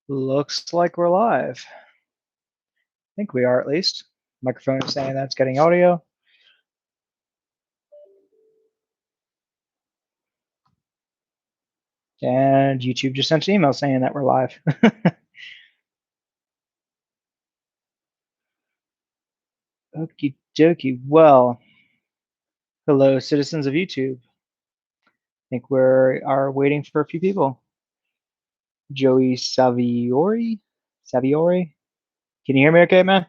Looks like we're live. I think we are at least. Microphone is saying that's getting audio. And YouTube just sent an email saying that we're live. Okie dokie. Well, hello, citizens of YouTube. I think we are waiting for a few people. Joey Saviori? Saviori? Can you hear me okay, man?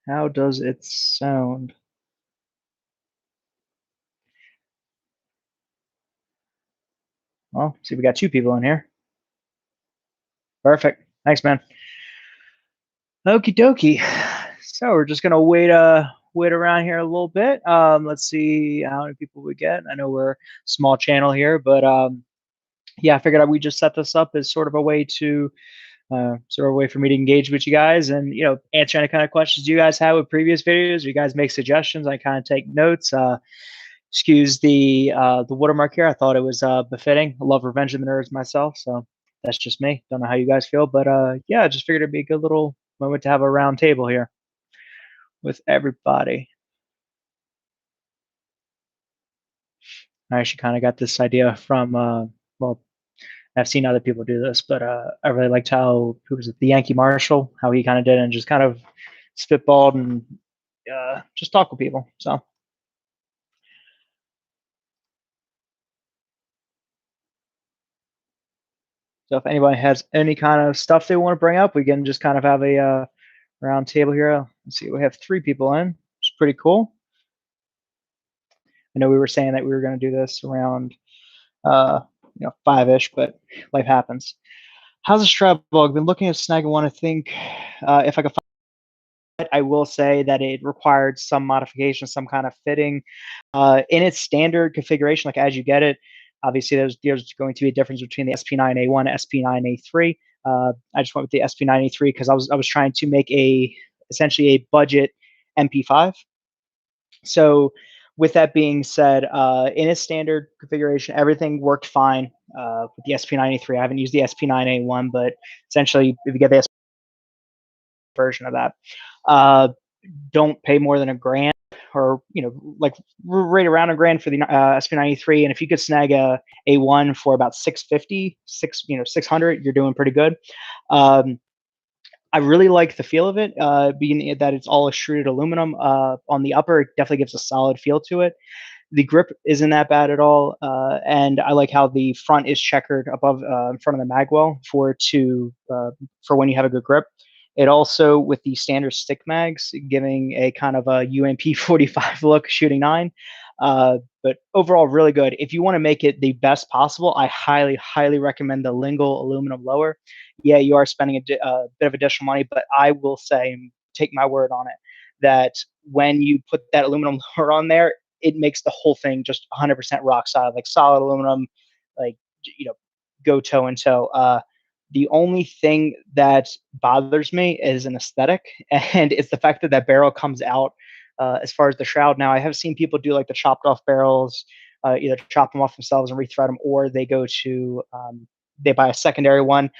How does it sound? Well, see, we got two people in here. Perfect. Thanks, man. Okie dokie. So we're just gonna wait around here a little bit. Let's see how many people we get. I know we're a small channel here, but yeah, I figured we just set this up as sort of a way to sort of a way for me to engage with you guys and answer any kind of questions you guys have with previous videos. You guys make suggestions. I kind of take notes. Excuse the watermark here. I thought it was befitting. I love Revenge of the Nerds myself, so that's just me. Don't know how you guys feel, but yeah, I just figured it'd be a good little moment to have a round table here with everybody. I actually kind of got this idea from, well, I've seen other people do this, but I really liked how, who was it, the Yankee Marshall, how he kind of did it and just kind of spitballed and just talk with people. So if anybody has any kind of stuff they want to bring up, we can just kind of have a round table here. Let's see, we have 3 people in, which is pretty cool. I know we were saying that we were going to do this around, uh, 5-ish, but life happens. How's the Strabog? Been looking at snagging one. I think if I could find it, I will say that it required some modification, some kind of fitting in its standard configuration. Like as you get it, obviously there's going to be a difference between the SP9A1 and SP9A3. I just went with the SP9A3 because I was trying to make essentially a budget MP5. So with that being said, in its standard configuration, everything worked fine with the SP9A3. I haven't used the SP9A1, but essentially, if you get the SP version of that, uh, don't pay more than $1,000 or like right around $1,000 for the SP93. And if you could snag a A1 for about 650, 600, you're doing pretty good. I really like the feel of it, being that it's all extruded aluminum. On the upper, it definitely gives a solid feel to it. The grip isn't that bad at all, and I like how the front is checkered above in front of the magwell for when you have a good grip. It also, with the standard stick mags, giving a kind of a UMP 45 look, shooting 9. But overall, really good. If you want to make it the best possible, I highly, highly recommend the Lingle aluminum lower. Yeah, you are spending a bit of additional money, but I will say, take my word on it, that when you put that aluminum lower on there, it makes the whole thing just 100% rock solid, like solid aluminum, like you know, go toe and toe. The only thing that bothers me is an aesthetic, and it's the fact that that barrel comes out as far as the shroud. Now, I have seen people do like the chopped off barrels, either chop them off themselves and rethread them, or they buy a secondary one.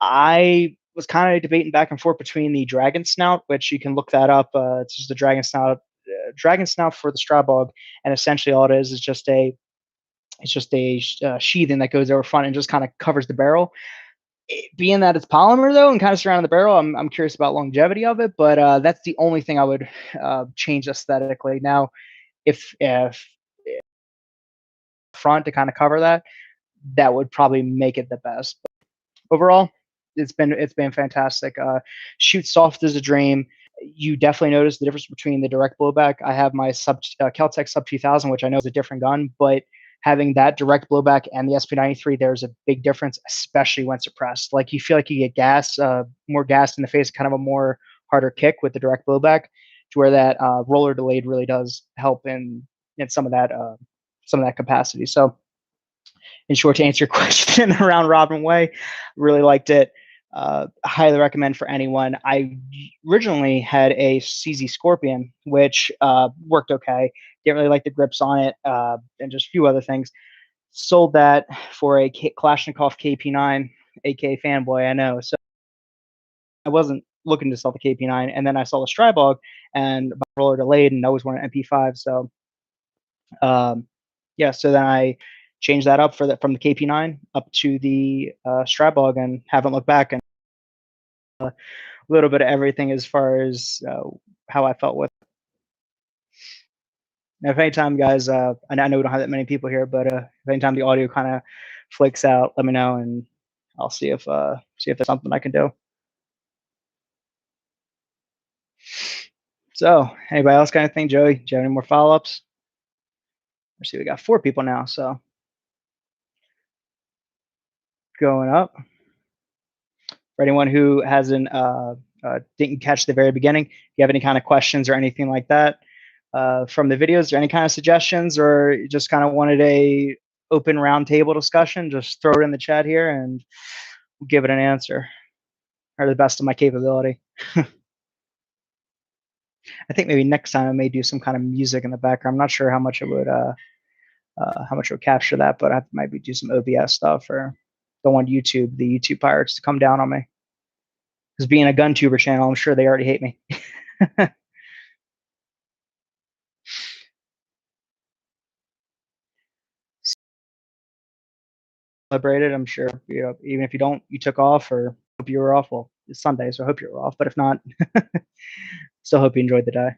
I was kind of debating back and forth between the dragon snout, which you can look that up. It's just the dragon snout for the Strabog, and essentially all it is just a sheathing that goes over front and just kind of covers the barrel. Being that it's polymer though and kind of surrounding the barrel, I'm curious about longevity of it, but that's the only thing I would change aesthetically. Now, if front to kind of cover that, that would probably make it the best. But overall, it's been fantastic. Shoot soft as a dream. You definitely notice the difference between the direct blowback. I have my Keltec Sub 2000, which I know is a different gun, but having that direct blowback and the SP93, there's a big difference, especially when suppressed. Like you feel like you get more gas in the face, kind of a more harder kick with the direct blowback, to where that roller delayed really does help in some of that capacity. So in short, to answer your question around Robin Way, really liked it. Highly recommend for anyone. I originally had a CZ Scorpion, which worked okay. Didn't really like the grips on it, and just a few other things. sold that for a Kalashnikov KP9, aka fanboy, I know. So I wasn't looking to sell the KP9, and then I saw the Strybog, and my roller delayed, and I always wanted MP5. So yeah, so then I changed that up from the KP9 up to the Strybog, and haven't looked back. And a little bit of everything as far as how I felt with. Now, if anytime, guys, and I know we don't have that many people here, but if anytime the audio kind of flakes out, let me know, and I'll see if there's something I can do. So, anybody else got anything? Joey, do you have any more follow-ups? Let's see, we got 4 people now, so going up. For anyone who hasn't didn't catch the very beginning, if you have any kind of questions or anything like that from the videos, or any kind of suggestions, or you just kind of wanted a open roundtable discussion, just throw it in the chat here, and we'll give it an answer, or the best of my capability. I think maybe next time I may do some kind of music in the background. I'm not sure how much it would capture that, but I might do some OBS stuff, or don't want the YouTube pirates to come down on me. Because being a gun tuber channel, I'm sure they already hate me. Celebrated, I'm sure. You know, even if you took off, or hope you were off. Well, it's Sunday, so I hope you were off. But if not, still hope you enjoyed the day.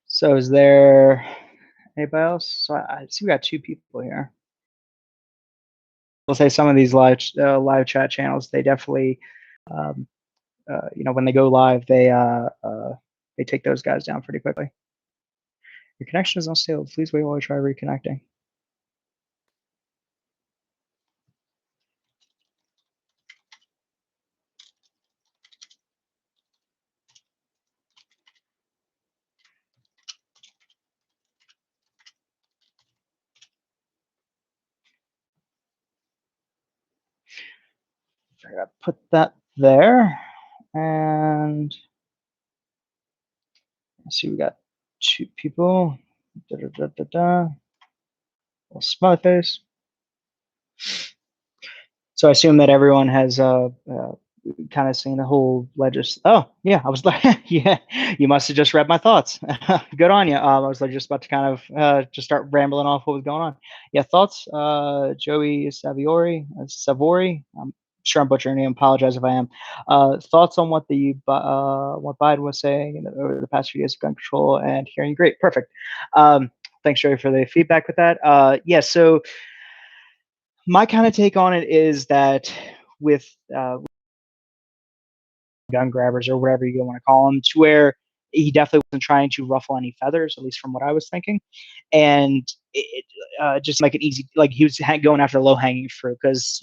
So, is there anybody else? So I see we got 2 people here. We'll say some of these live chat channels, they definitely, when they go live, they take those guys down pretty quickly. Your connection is unstable. Please wait while I try reconnecting. I gotta put that there, and let's see, we got 2 people. Little smiley face. So I assume that everyone has kind of seen the whole Oh, yeah, I was like, yeah, you must have just read my thoughts. Good on you. I was like just about to kind of just start rambling off what was going on. Yeah, thoughts. Joey Savori. I'm sure I'm butchering your name. Apologize if I am. Thoughts on what what Biden was saying over the past few years of gun control and hearing. Great, perfect. Thanks, Joey, for the feedback with that. Yeah, so my kind of take on it is that with gun grabbers, or whatever you want to call them, to where he definitely wasn't trying to ruffle any feathers, at least from what I was thinking, and just make it easy. Like, he was going after low hanging fruit, because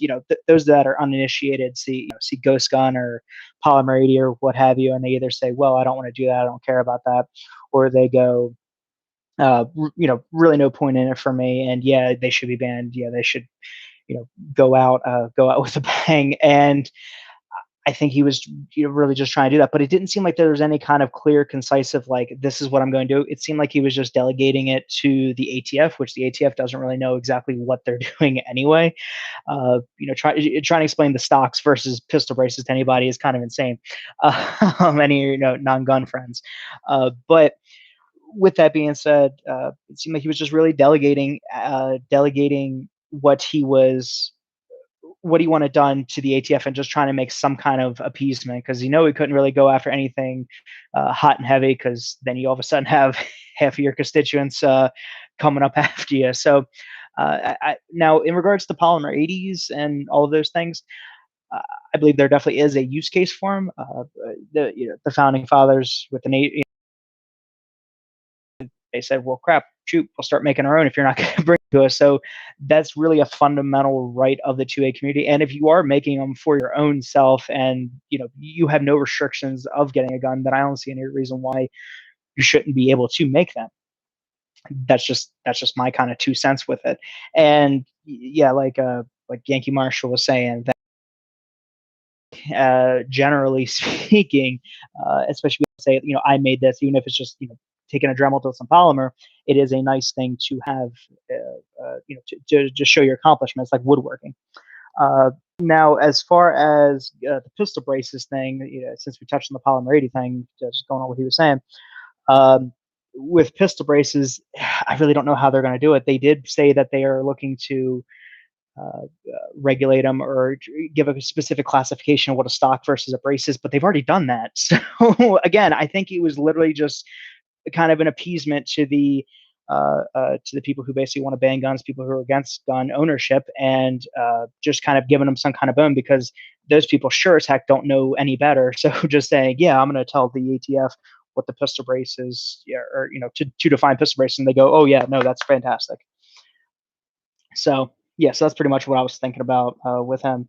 those that are uninitiated see Ghost Gun or Polymer 80 or what have you, and they either say, "Well, I don't want to do that. I don't care about that," or they go, really no point in it for me, and yeah, they should be banned. Yeah, they should go out with a bang. And I think he was really just trying to do that, but it didn't seem like there was any kind of clear, concise of like, this is what I'm going to do. It seemed like he was just delegating it to the ATF, which the ATF doesn't really know exactly what they're doing anyway. Trying to explain the stocks versus pistol braces to anybody is kind of insane. Any non-gun friends, but with that being said, it seemed like he was just really delegating what he wanted done to the ATF, and just trying to make some kind of appeasement, because he couldn't really go after anything hot and heavy, because then you all of a sudden have half of your constituents coming up after you. So now, in regards to Polymer 80s and all of those things, I believe there definitely is a use case for them. The founding fathers with the they said, well, crap, shoot, we'll start making our own if you're not going to bring it to us. So that's really a fundamental right of the 2A community. And if you are making them for your own self, and you have no restrictions of getting a gun, then I don't see any reason why you shouldn't be able to make them. That's just my kind of 2 cents with it. And yeah, like Yankee Marshall was saying, that generally speaking, especially say, I made this, even if it's just, taking a Dremel to some polymer, it is a nice thing to have, to just show your accomplishments, like woodworking. Uh, Now, as far as the pistol braces thing, since we touched on the polymer 80 thing, just going on what he was saying, um, with pistol braces, I really don't know how they're going to do it. They did say that they are looking to regulate them or give a specific classification of what a stock versus a brace is, but they've already done that. So again, I think it was literally just kind of an appeasement to the people who basically want to ban guns, people who are against gun ownership, and just kind of giving them some kind of boom because those people sure as heck don't know any better. So just saying, yeah, I'm going to tell the ATF what the pistol brace is, yeah, or to define pistol brace, and they go, oh yeah, no, that's fantastic. So yeah, so that's pretty much what I was thinking about with him.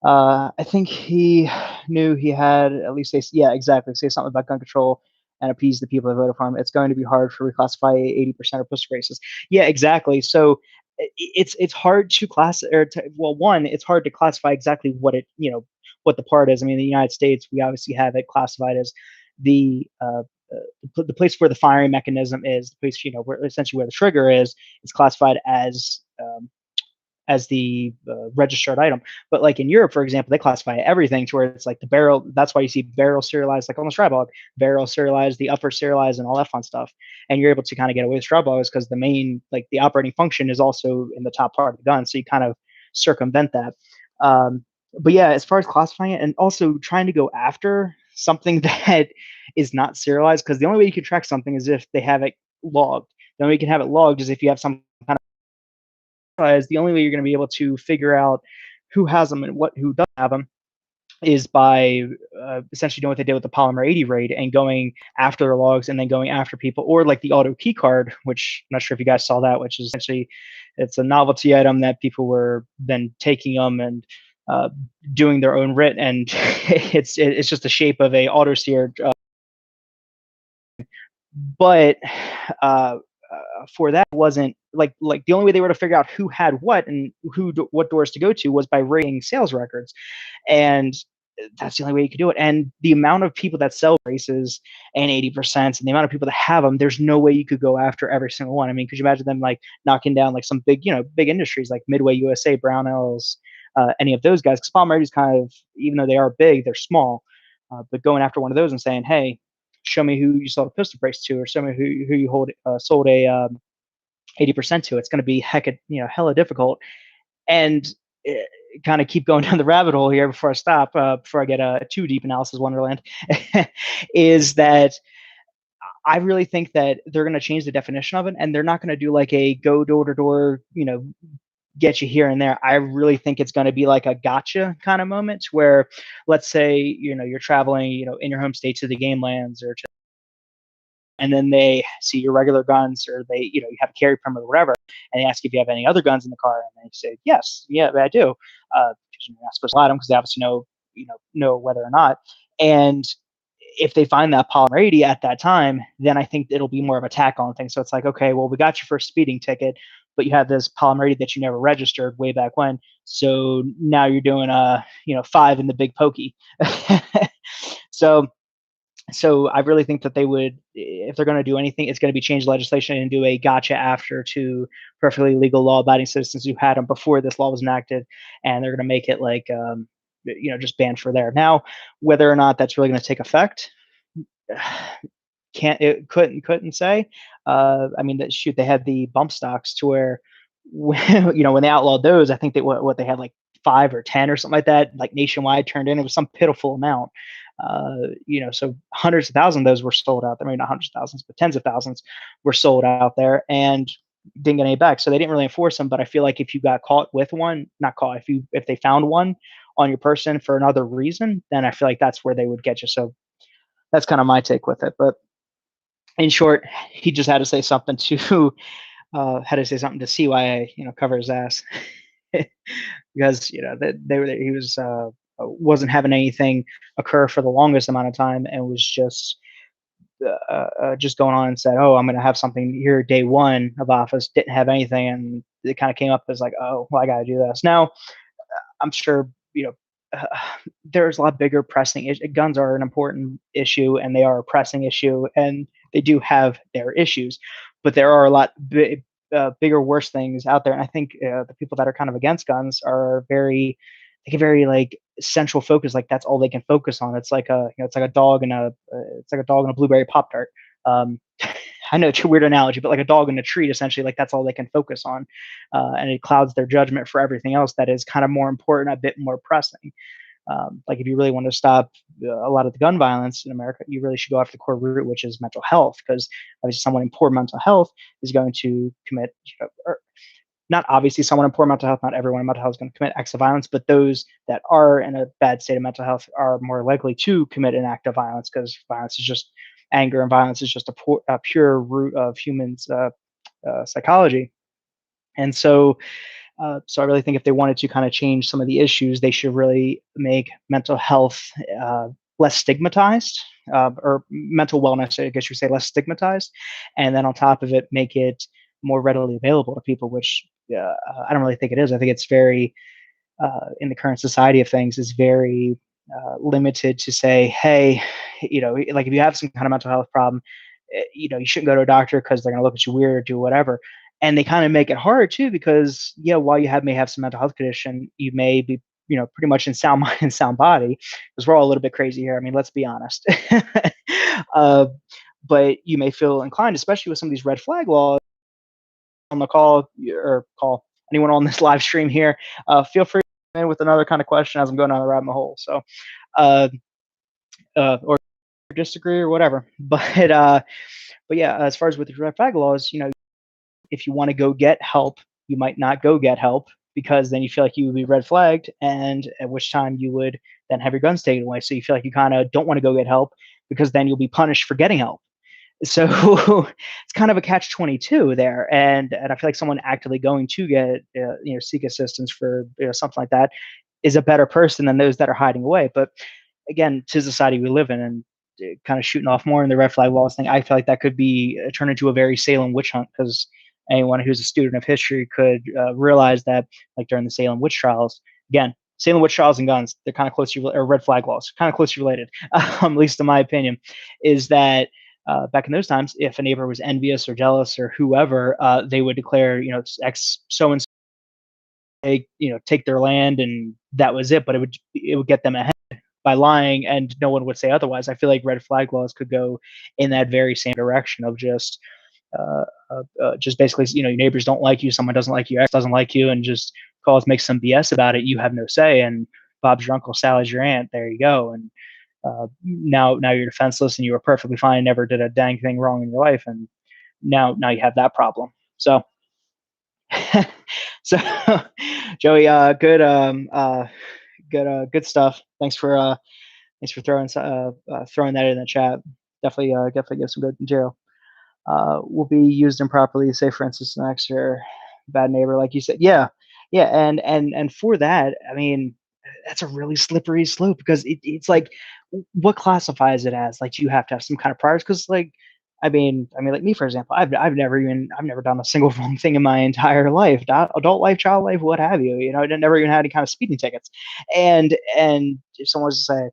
I think he knew he had at least say, yeah, exactly, say something about gun control and appease the people that voted for him. It's going to be hard to reclassify 80% of pistol races. Yeah, exactly. So it's hard to class or to, well, one, it's hard to classify exactly what it what the part is. I mean, in the United States, we obviously have it classified as the the place where the firing mechanism is, the place where essentially where the trigger is classified as the registered item. But like in Europe, for example, they classify everything to where it's like the barrel. That's why you see barrel serialized, like on the Strybog, barrel serialized, the upper serialized, and all that fun stuff. And you're able to kind of get away with Strybogs because the main, like the operating function, is also in the top part of the gun. So you kind of circumvent that. But yeah, as far as classifying it, and also trying to go after something that is not serialized, because the only way you can track something is if they have it logged. The only way you can have it logged is if you have some kind is the only way you're going to be able to figure out who has them and who doesn't have them is by essentially doing what they did with the Polymer 80 raid and going after their logs and then going after people, or like the auto key card, which I'm not sure if you guys saw that, which is essentially it's a novelty item that people were then taking them and uh, doing their own writ, and it's just the shape of a auto sear, but uh, for that wasn't like the only way they were to figure out who had what and what doors to go to was by rating sales records, and that's the only way you could do it. And the amount of people that sell races and 80% and the amount of people that have them, there's no way you could go after every single one. I mean, could you imagine them like knocking down like some big big industries like Midway USA, Brownells, any of those guys? Because Palmer is kind of, even though they are big, they're small, but going after one of those and saying, hey, show me who you sold a pistol brace to, or show me who you sold a 80% to. It's going to be hella difficult. And kind of keep going down the rabbit hole here before I stop, before I get too deep in Alice's Wonderland, is that I really think that they're going to change the definition of it, and they're not going to do like a go door to door, get you here and there. I really think it's going to be like a gotcha kind of moment where, let's say, you're traveling, in your home state to the game lands or to, and then they see your regular guns, or they, you have a carry permit or whatever, and they ask if you have any other guns in the car, and they say, yes, yeah, I do. Because you're not supposed to lie to them because they obviously know whether or not. And if they find that Polymer 80 at that time, then I think it'll be more of a tack on thing. So it's like, okay, well, we got your first speeding ticket, but you have this Polymer 80 that you never registered way back when. So now you're doing 5 in the big pokey. So I really think that they would, if they're going to do anything, it's going to be change legislation and do a gotcha after to perfectly legal law-abiding citizens who had them before this law was enacted, and they're going to make it like just banned for there. Now, whether or not that's really going to take effect, couldn't say. I mean, they had the bump stocks to where when they outlawed those, I think they what they had like 5 or 10 or something like that, like nationwide turned in. It was some pitiful amount. So hundreds of thousands of those were sold out there. Maybe not hundreds of thousands, but tens of thousands were sold out there and didn't get any back. So they didn't really enforce them. But I feel like if you got caught with one, not caught, if they found one on your person for another reason, then I feel like that's where they would get you. So that's kind of my take with it. But in short, he just had to say something to CYA, cover his ass. Because he was wasn't having anything occur for the longest amount of time, and was just going on and said, oh, I'm going to have something here day one of office, didn't have anything, and it kind of came up as like, oh, well, I got to do this now. I'm sure uh, there's a lot bigger pressing guns are an important issue, and they are a pressing issue, and they do have their issues, but there are a lot bigger, worse things out there. And I think the people that are kind of against guns are very, they get very like central focus, like that's all they can focus on. It's like it's like a dog and it's like a dog and a blueberry pop tart. Um, I know it's a weird analogy, but like a dog in a treat, essentially, like that's all they can focus on, and it clouds their judgment for everything else that is kind of more important, a bit more pressing. Like if you really want to stop a lot of the gun violence in America, you really should go after the core root, which is mental health, because obviously someone in poor mental health is going to commit, or not obviously someone in poor mental health, not everyone in mental health is going to commit acts of violence, but those that are in a bad state of mental health are more likely to commit an act of violence, because violence is just anger, and violence is just a pure root of humans' psychology. And so I really think if they wanted to kind of change some of the issues, they should really make mental health uh, less stigmatized, or mental wellness, I guess you say, less stigmatized, and then on top of it, make it more readily available to people, which I don't really think it is. I think it's very in the current society of things is very limited to say, hey, like if you have some kind of mental health problem, you shouldn't go to a doctor because they're going to look at you weird or do whatever. And they kind of make it hard too, because yeah, while you may have some mental health condition, you may be pretty much in sound mind and sound body, because we're all a little bit crazy here. I mean, let's be honest. uh, but you may feel inclined, especially with some of these red flag laws, on the call or call anyone on this live stream here. Feel free to in with another kind of question as I'm going down the rabbit hole. So, uh, or disagree or whatever. But yeah, as far as with the red flag laws, if you want to go get help, you might not go get help, because then you feel like you would be red flagged, and at which time you would then have your guns taken away. So you feel like you kind of don't want to go get help, because then you'll be punished for getting help. So it's kind of a catch 22 there, and I feel like someone actively going to get seek assistance for something like that is a better person than those that are hiding away. But again, to the society we live in, and kind of shooting off more in the red flag laws thing, I feel like that could be turned into a very Salem witch hunt, because anyone who's a student of history could realize that, like during the Salem witch trials, again, Salem witch trials and guns, they're kind of closely, or red flag laws, kind of closely related, at least in my opinion, is that back in those times, if a neighbor was envious or jealous or whoever, they would declare, X so and so, take their land, and that was it. But it would get them ahead by lying, and no one would say otherwise. I feel like red flag laws could go in that very same direction of just basically, your neighbors don't like you, someone doesn't like you, X doesn't like you, and just make some BS about it. You have no say, and Bob's your uncle, Sally's your aunt. There you go. And now you're defenseless, and you were perfectly fine, never did a dang thing wrong in your life, and now you have that problem. So, so Joey, good stuff. Thanks for throwing that in the chat. Definitely give some good material. Will be used improperly. Say, for instance, an extra bad neighbor, like you said. Yeah, yeah, and for that, I mean, that's a really slippery slope, because it's like, what classifies it as? Like, you have to have some kind of priors, because like, like me, for example, I've never done a single wrong thing in my entire life, adult life, child life, what have you. I never even had any kind of speeding tickets, and if someone was to say,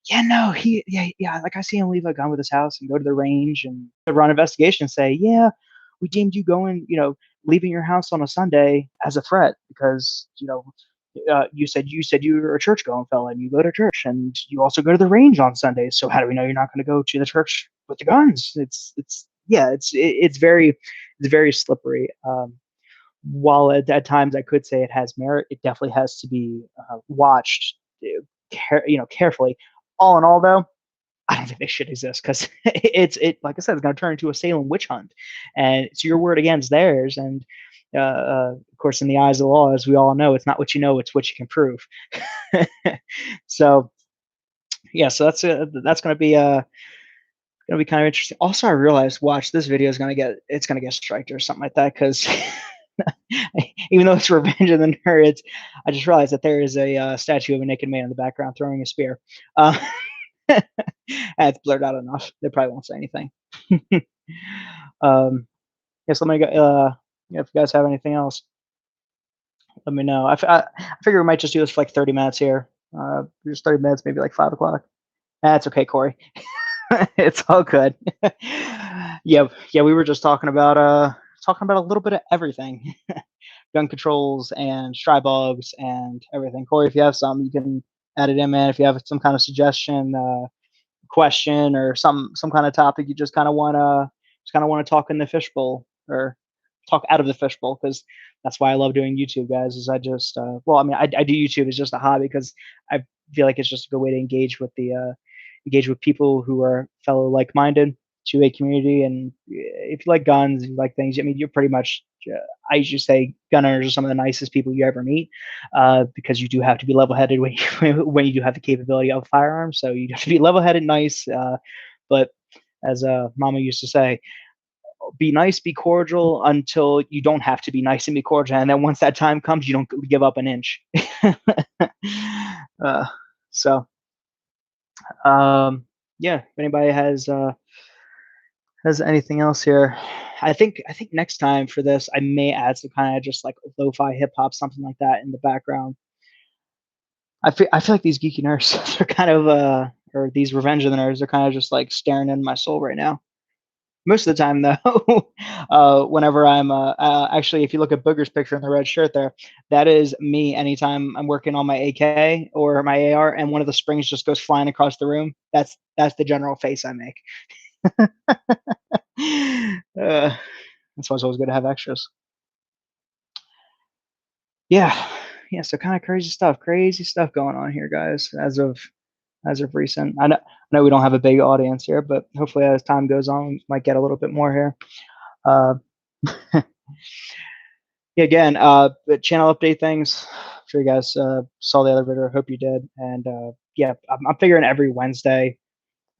yeah, no, yeah, like I see him leave a gun with his house and go to the range, and run investigation and say, yeah, we deemed you leaving your house on a Sunday as a threat, because you said you were a church going fella, and you go to church, and you also go to the range on Sundays. So how do we know you're not going to go to the church with the guns? It's very slippery. While at times I could say it has merit, it definitely has to be watched, carefully. All in all, though, I don't think they should exist, because like I said, it's going to turn into a Salem witch hunt, and it's your word against theirs. And of course, in the eyes of the law, as we all know, it's not what you know, it's what you can prove. So yeah, so that's going to be kind of interesting. Also, I realized, watch, this video is going to get striked or something like that, because even though it's Revenge of the Nerds, I just realized that there is a statue of a naked man in the background throwing a spear. It's blurred out enough. They probably won't say anything. Yes, let me go. If you guys have anything else, let me know. I figure we might just do this for like 30 minutes here. Just 30 minutes, maybe like 5 o'clock. That's okay, Corey. It's all good. Yeah, yeah. We were just talking about a little bit of everything, gun controls and Strybugs and everything. Corey, if you have some, you can add it in, man. If you have some kind of suggestion, question, or some kind of topic you just kind of want to talk in the fishbowl or talk out of the fishbowl, because that's why I love doing YouTube, guys. Is I just well, I mean, I do YouTube as just a hobby because I feel like it's just a good way to engage with people who are fellow like-minded to a community. And if you like guns, you like things. I mean, you're pretty much. I usually say gun owners are some of the nicest people you ever meet, because you do have to be level-headed when when you do have the capability of firearms. So you have to be level-headed, nice. But as Mama used to say, be nice, be cordial until you don't have to be nice and be cordial, and then once that time comes, you don't give up an inch. uh, so yeah, if anybody has anything else here, I think next time for this, I may add some kind of just like lo-fi hip hop, something like that in the background. I feel like these geeky nerds are kind of or these revenge of the nerds are kind of just like staring in my soul right now. Most of the time, though, whenever I'm actually, if you look at Booger's picture in the red shirt there, that is me. Anytime I'm working on my AK or my AR, and one of the springs just goes flying across the room, that's the general face I make. uh, that's why it's always good to have extras. Yeah, yeah. So kind of crazy stuff going on here, guys. As of recent, I know we don't have a big audience here, but hopefully as time goes on, we might get a little bit more here. Uh, yeah, again, the channel update things. I'm sure you guys saw the other video. I hope you did. And yeah, I'm figuring every Wednesday,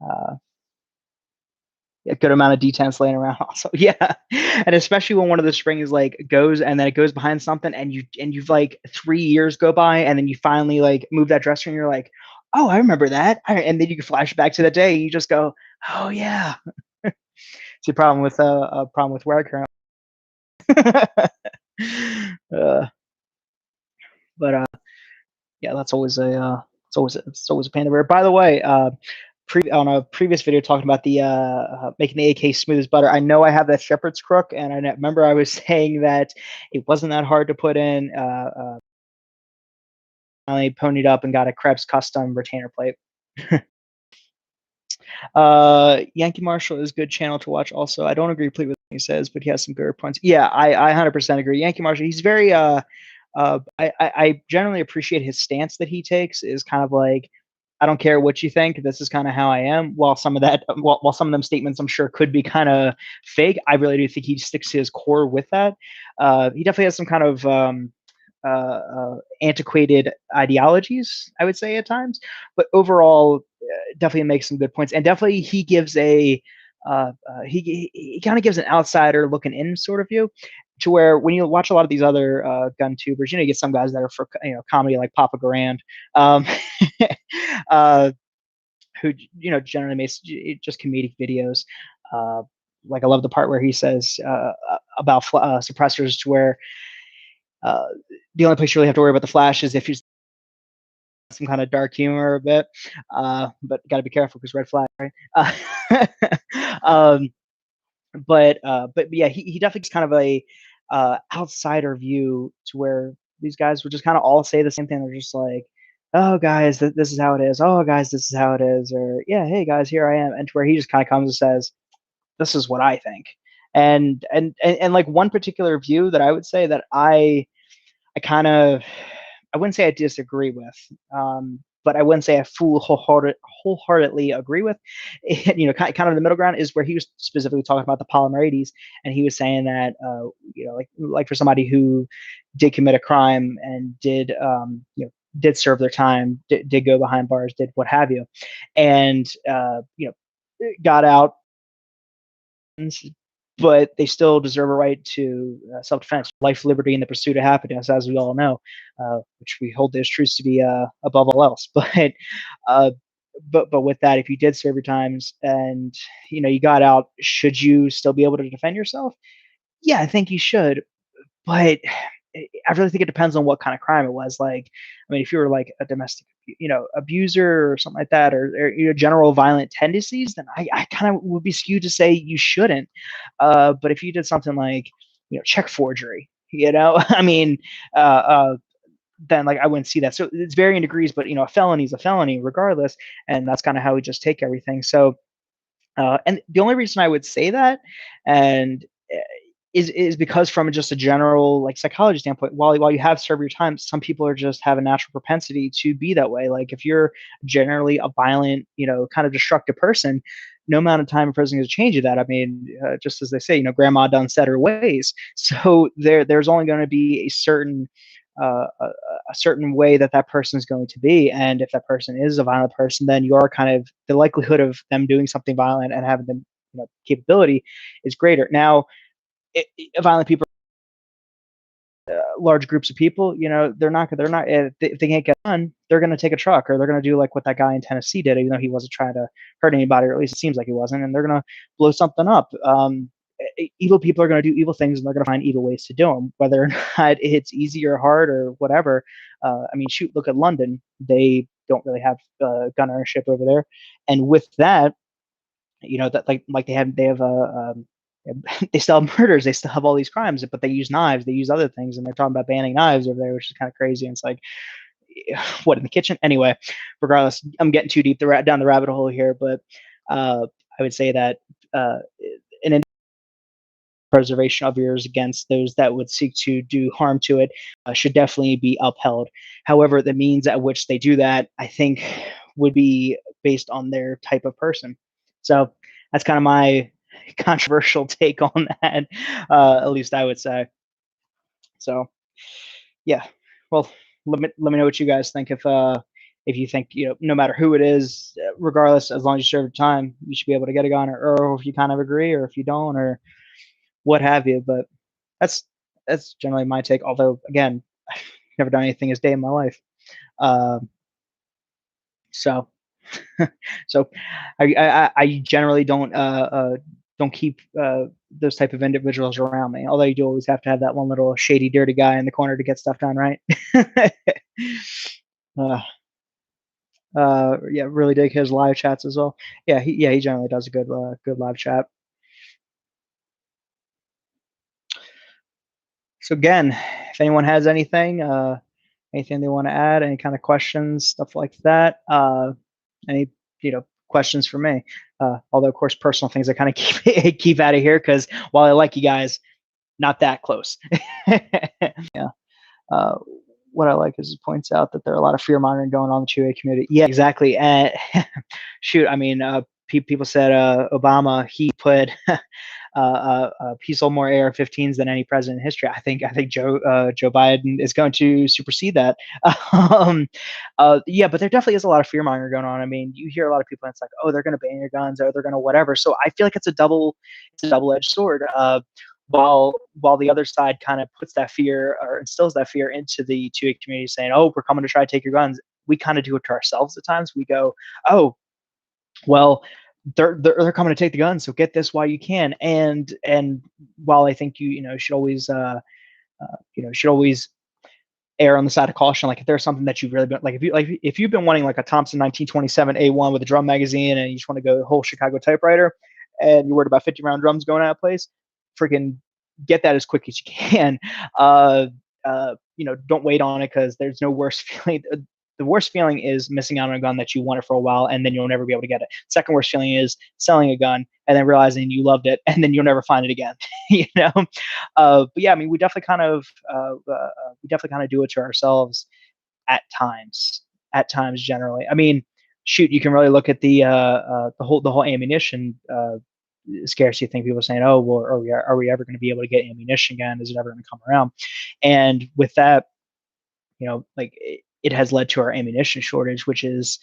uh, a good amount of detents laying around. Also, yeah, and especially when one of the springs like goes and then it goes behind something, and you've like 3 years go by, and then you finally like move that dresser, and you're like, oh, I remember that. And then you can flash back to the day. You just go, oh yeah. It's a problem with where I currently. uh, but yeah, that's always it's always a pain in the rear. By the way, on a previous video talking about the making the AK smooth as butter. I know I have that shepherd's crook, and remember I was saying that it wasn't that hard to put in. Finally ponied up and got a Krebs custom retainer plate. Yankee Marshall is a good channel to watch. Also, I don't agree completely with what he says, but he has some good points. Yeah, I 100% agree. Yankee Marshall, he's very I generally appreciate his stance that he takes. Is kind of like, I don't care what you think. This is kind of how I am. While some of them statements I'm sure could be kind of fake, I really do think he sticks to his core with that. He definitely has some kind of antiquated ideologies, I would say at times, but overall, definitely makes some good points. And definitely he gives he kind of gives an outsider looking in sort of view, to where when you watch a lot of these other gun tubers, you get some guys that are for comedy, like Papa Garand, um, uh, who generally makes just comedic videos. Uh, like I love the part where he says about suppressors, to where uh, the only place you really have to worry about the flash is if you some kind of dark humor a bit, but got to be careful because red flag, right? Um, but yeah, he definitely is kind of a outsider view, to where these guys would just kind of all say the same thing. They're just like, "Oh, guys, this is how it is. Oh, guys, this is how it is." Or, "Yeah, hey guys, here I am." And to where he just kind of comes and says, "This is what I think." And like one particular view that I would say that I kind of, I wouldn't say I disagree with, but I wouldn't say I wholeheartedly agree with. Kind of the middle ground is where he was specifically talking about the polymer 80s, and he was saying that like for somebody who did commit a crime and did serve their time, did go behind bars, did what have you, and got out, but they still deserve a right to self-defense, life, liberty, and the pursuit of happiness, as we all know, which we hold those truths to be above all else. Uh, but with that, if you did serve your times and you got out, should you still be able to defend yourself? Yeah, I think you should. But I really think it depends on what kind of crime it was. Like, I mean, if you were like a domestic, abuser or something like that, or general violent tendencies, then I kind of would be skewed to say you shouldn't. But if you did something like, check forgery, I mean, uh, uh, then like I wouldn't see that. So it's varying degrees, but a felony is a felony regardless, and that's kind of how we just take everything. So, and the only reason I would say that, and is because from just a general like psychology standpoint, while you have served your time, some people are just have a natural propensity to be that way. Like if you're generally a violent, kind of destructive person, no amount of time in prison is change that. I mean, just as they say, grandma done set her ways. So there's only going to be a certain way that person is going to be, and if that person is a violent person, then you are kind of the likelihood of them doing something violent and having them capability is greater. Now, violent people, large groups of people, they're not if they can't get done, they're going to take a truck, or they're going to do like what that guy in Tennessee did, even though he wasn't trying to hurt anybody, or at least it seems like he wasn't, and they're going to blow something up. Evil people are going to do evil things, and they're going to find evil ways to do them, whether or not it's easy or hard or whatever. I mean, shoot, look at London. They don't really have gun ownership over there, and with that, that like they have they still have murders, they still have all these crimes, but they use knives, they use other things, and they're talking about banning knives over there, which is kind of crazy. And it's like, what, in the kitchen? Anyway, regardless, I'm getting too deep down the rabbit hole here, but I would say that an preservation of yours against those that would seek to do harm to it should definitely be upheld. However, the means at which they do that, I think, would be based on their type of person. So that's kind of my controversial take on that, at least I would say. So yeah, well, let me know what you guys think. If you think, no matter who it is, regardless, as long as you serve your time, you should be able to get a gun, or if you kind of agree, or if you don't, or what have you. But that's that's generally my take. Although again, I've never done anything as day in my life. Um, so so I generally don't keep those type of individuals around me. Although you do always have to have that one little shady, dirty guy in the corner to get stuff done, right? uh, yeah, really dig his live chats as well. Yeah, he generally does a good live chat. So again, if anyone has anything they want to add, any kind of questions, stuff like that, any questions for me. Although of course personal things I kind of keep out of here, because while I like you guys, not that close. Yeah. Uh, what I like is it points out that there are a lot of fear mongering going on in the 2A community. Yeah, exactly. And shoot, I mean, people said Obama, he put he sold more AR-15s than any president in history. I think Joe Biden is going to supersede that. um, yeah, but there definitely is a lot of fear mongering going on. I mean, you hear a lot of people, and it's like, oh, they're going to ban your guns, or they're going to whatever. So I feel like it's a double-edged sword. While the other side kind of puts that fear or instills that fear into the 2A community, saying, "Oh, we're coming to try to take your guns," we kind of do it to ourselves at times. We go, "Oh, well, they're coming to take the guns, so get this while you can." And while I think should always should always err on the side of caution. Like if there's something that you've really been if you've been wanting like a Thompson 1927 A1 with a drum magazine, and you just want to go whole Chicago typewriter, and you're worried about 50-round drums going out of place, freaking get that as quick as you can. Don't wait on it, because there's no worse feeling. The worst feeling is missing out on a gun that you wanted for a while, and then you'll never be able to get it. Second worst feeling is selling a gun and then realizing you loved it, and then you'll never find it again. you know. But yeah, I mean, we definitely kind of do it to ourselves at times. At times, generally. I mean, shoot, you can really look at the whole ammunition scarcity thing. People saying, "Oh, well, are we ever going to be able to get ammunition again? Is it ever going to come around?" And with that, like it has led to our ammunition shortage, which is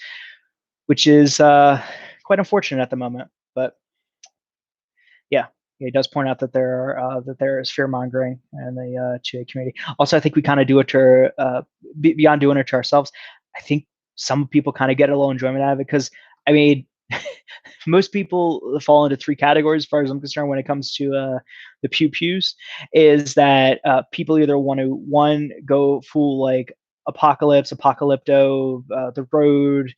quite unfortunate at the moment. But yeah, it does point out that there is fear mongering in the 2A community. Also, I think we kind of do it to beyond doing it to ourselves. I think some people kind of get a little enjoyment out of it, because I mean, most people fall into three categories as far as I'm concerned when it comes to the pew pews. Is that people either want to one go full like apocalypto, the road,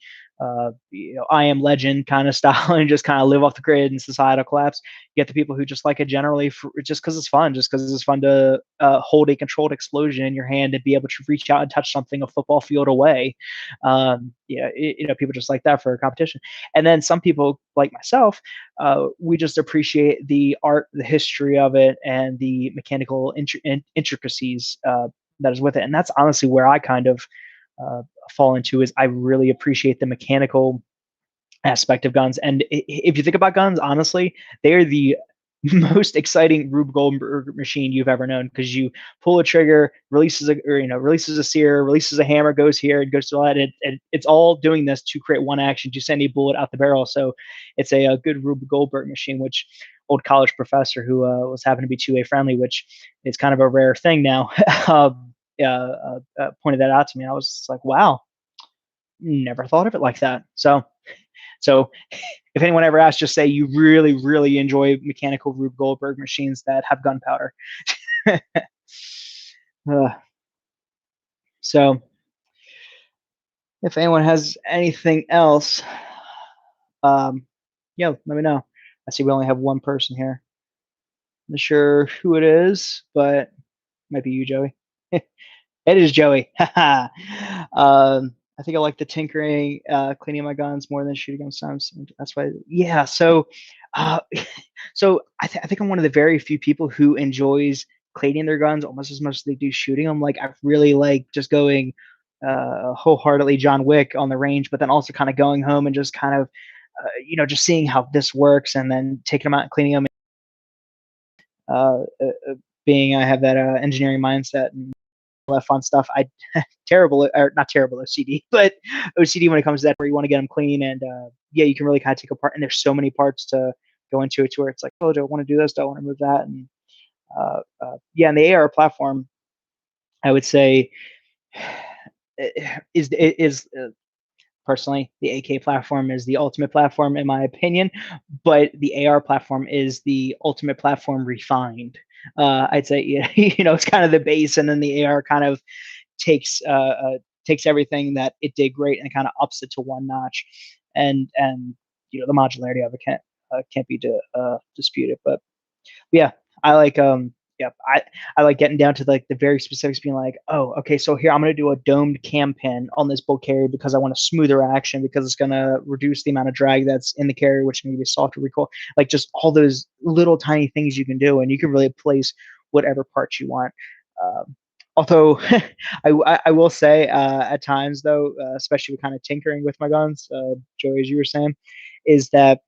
I am legend kind of style, and just kind of live off the grid and societal collapse. You get the people who just like it generally just because it's fun, just because it's fun to hold a controlled explosion in your hand and be able to reach out and touch something a football field away. People just like that for a competition. And then some people like myself, we just appreciate the art, the history of it, and the mechanical intricacies that is with it. And that's honestly where I kind of fall into is I really appreciate the mechanical aspect of guns. And if you think about guns, honestly, they're the most exciting Rube Goldberg machine you've ever known, because you pull a trigger, releases a sear, releases a hammer, goes here and goes to that, and it's all doing this to create one action to send a bullet out the barrel. So it's a good Rube Goldberg machine, which old college professor who was happened to be 2A friendly, which is kind of a rare thing now, pointed that out to me. I was like, wow, never thought of it like that. So if anyone ever asks, just say you really, really enjoy mechanical Rube Goldberg machines that have gunpowder. uh, so if anyone has anything else, let me know. I see we only have one person here. Not sure who it is, but it might be you, Joey. It is Joey. I think I like the tinkering, cleaning my guns more than shooting them sometimes. That's why, yeah. So, uh, I think I'm one of the very few people who enjoys cleaning their guns almost as much as they do shooting them. Like I really like just going wholeheartedly John Wick on the range, but then also kind of going home and just kind of, just seeing how this works and then taking them out and cleaning them. Being I have that engineering mindset and all that fun stuff. I terrible or not terrible OCD, but OCD when it comes to that, where you want to get them clean and you can really kind of take apart. And there's so many parts to go into it to where it's like, oh, do I want to do this? Do I want to move that? And and the AR platform, I would say, is personally the AK platform is the ultimate platform in my opinion, but the AR platform is the ultimate platform refined. I'd say it's kind of the base, and then the AR kind of takes takes everything that it did great and kind of ups it to one notch, and the modularity of it can't be disputed. But yeah, I like I like getting down to like the very specifics, being like, oh, okay, so here I'm gonna do a domed cam pin on this bolt carrier because I want a smoother action, because it's gonna reduce the amount of drag that's in the carrier, which can give you softer recoil. Like just all those little tiny things you can do, and you can really place whatever parts you want. Although I will say at times though, especially with kind of tinkering with my guns, Joey, as you were saying, is that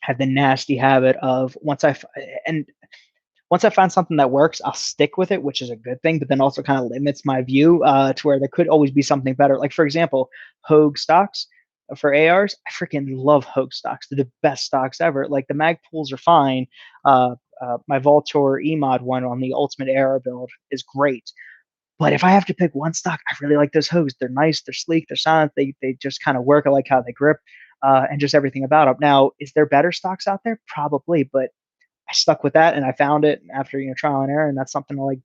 I have the nasty habit of once I find something that works, I'll stick with it, which is a good thing, but then also kind of limits my view to where there could always be something better. Like, for example, Hogue stocks for ARs. I freaking love Hogue stocks. They're the best stocks ever. Like, the mag pools are fine. My Voltor EMOD one on the Ultimate AR build is great. But if I have to pick one stock, I really like those Hogues. They're nice, they're sleek, they're silent, they just kind of work. I like how they grip and just everything about them. Now, is there better stocks out there? Probably, but I stuck with that and I found it after trial and error, and that's something I like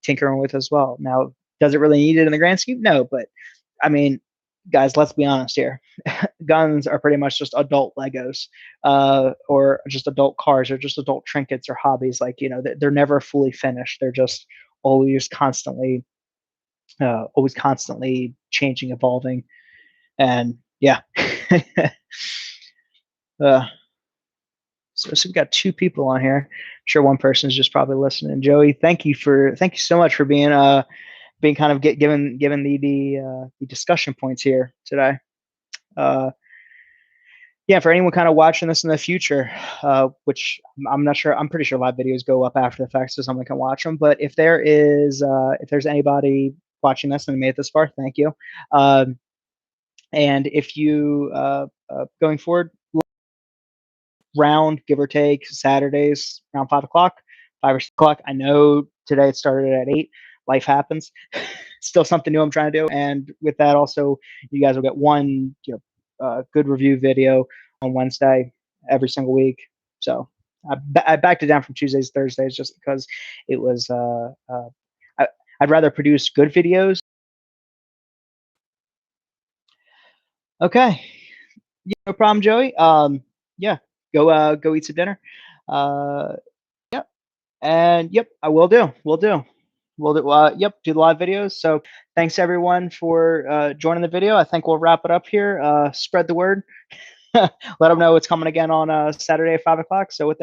tinkering with as well. Now, does it really need it in the grand scheme? No, but I mean, guys, let's be honest here. Guns are pretty much just adult Legos, or just adult cars, or just adult trinkets or hobbies. Like they're never fully finished. They're just always constantly, changing, evolving, and yeah. uh, so we've got two people on here. I'm sure one person is just probably listening. Joey, thank you so much for being kind of given the discussion points here today. For anyone kind of watching this in the future, which I'm not sure, I'm pretty sure live videos go up after the fact, so someone can watch them. But if there's anybody watching this and made it this far, thank you. And if you going forward, round, give or take, Saturdays around 5 o'clock, 5 or 6 o'clock. I know today it started at 8. Life happens. Still something new I'm trying to do. And with that, also, you guys will get one good review video on Wednesday every single week. So I backed it down from Tuesdays, Thursdays, just because it was. I'd rather produce good videos. Okay, yeah, no problem, Joey. Yeah, go eat some dinner. Uh, yep, and yep, I will do. We'll do. We'll do. Yep, do the live videos. So thanks everyone for joining the video. I think we'll wrap it up here. Spread the word. Let them know it's coming again on Saturday at 5 o'clock. So with that.